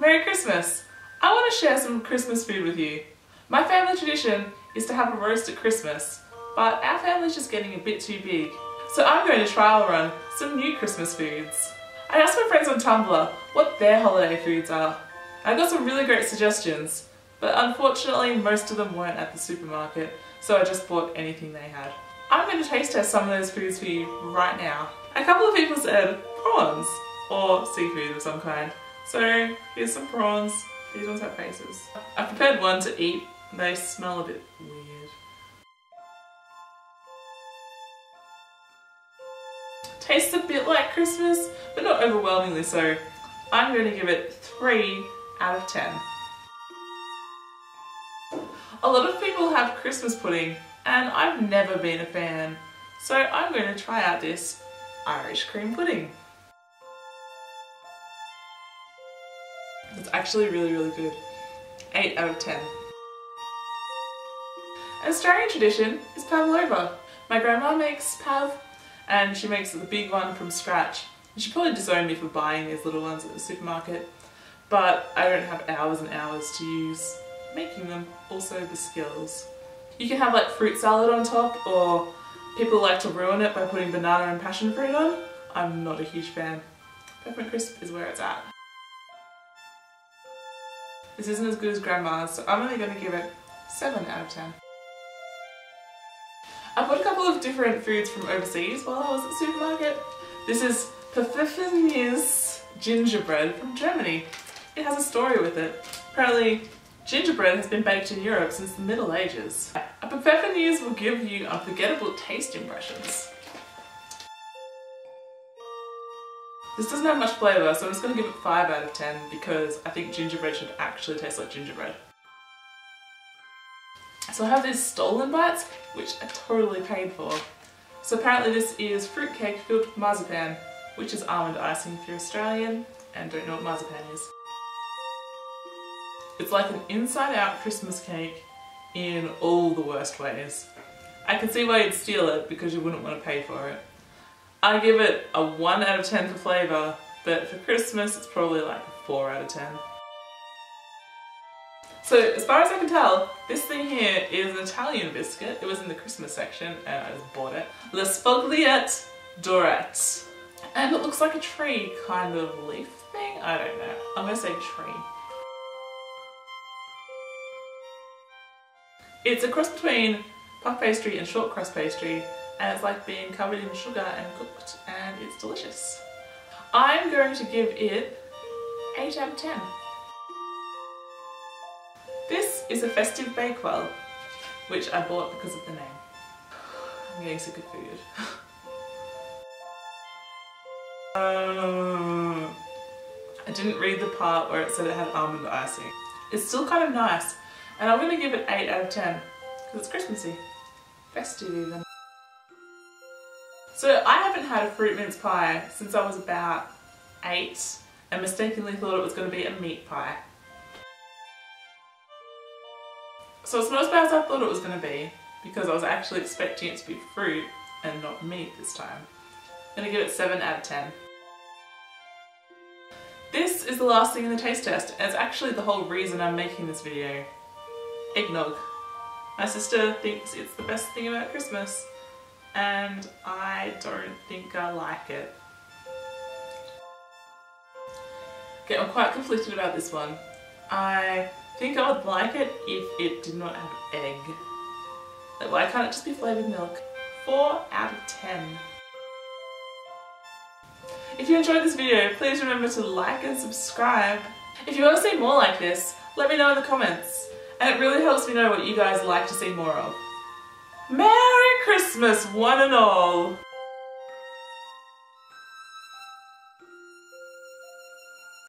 Merry Christmas! I want to share some Christmas food with you. My family tradition is to have a roast at Christmas, but our family's just getting a bit too big. So I'm going to trial run some new Christmas foods. I asked my friends on Tumblr what their holiday foods are. I got some really great suggestions, but unfortunately most of them weren't at the supermarket, so I just bought anything they had. I'm going to taste test some of those foods for you right now. A couple of people said prawns, or seafood of some kind. So here's some prawns. These ones have faces. I prepared one to eat. They smell a bit weird. Tastes a bit like Christmas, but not overwhelmingly so. I'm going to give it 3 out of 10. A lot of people have Christmas pudding, and I've never been a fan. So I'm going to try out this Irish cream pudding. It's actually really good. 8 out of 10. An Australian tradition is Pavlova. My grandma makes pav, and she makes the big one from scratch. She probably disowned me for buying these little ones at the supermarket, but I don't have hours and hours to use making them, also the skills. You can have like fruit salad on top, or people like to ruin it by putting banana and passion fruit on. I'm not a huge fan. Peppermint crisp is where it's at. This isn't as good as grandma's, so I'm only going to give it 7 out of 10. I bought a couple of different foods from overseas while I was at the supermarket. This is Pfeffernüsse gingerbread from Germany. It has a story with it. Apparently, gingerbread has been baked in Europe since the Middle Ages. A Pfeffernüsse will give you unforgettable taste impressions. This doesn't have much flavour, so I'm just going to give it 5 out of 10 because I think gingerbread should actually taste like gingerbread. So I have these Stollen Bites, which I totally paid for. So apparently this is fruitcake filled with marzipan, which is almond icing if you're Australian and don't know what marzipan is. It's like an inside-out Christmas cake in all the worst ways. I can see why you'd steal it because you wouldn't want to pay for it. I give it a 1 out of 10 for flavour, but for Christmas it's probably like a 4 out of 10. So as far as I can tell, this thing here is an Italian biscuit. It was in the Christmas section and I just bought it. The Sfogliette dorate. And it looks like a tree kind of leaf thing? I don't know. I'm going to say tree. It's a cross between puff pastry and short crust pastry, and it's like being covered in sugar and cooked, and it's delicious. I'm going to give it 8 out of 10. This is a Festive Bakewell, which I bought because of the name. I'm getting sick of food. I didn't read the part where it said it had almond icing. It's still kind of nice, and I'm going to give it 8 out of 10 because it's Christmassy. Festive even. So I haven't had a fruit mince pie since I was about 8 and mistakenly thought it was going to be a meat pie. So it's not as bad as I thought it was going to be because I was actually expecting it to be fruit and not meat this time. I'm going to give it 7 out of 10. This is the last thing in the taste test, and it's actually the whole reason I'm making this video. Eggnog. My sister thinks it's the best thing about Christmas, and I don't think I like it. Okay, I'm quite conflicted about this one. I think I would like it if it did not have egg. Like, why can't it just be flavoured milk? 4 out of 10. If you enjoyed this video, please remember to like and subscribe. If you want to see more like this, let me know in the comments. And it really helps me know what you guys like to see more of. Merry Christmas, one and all!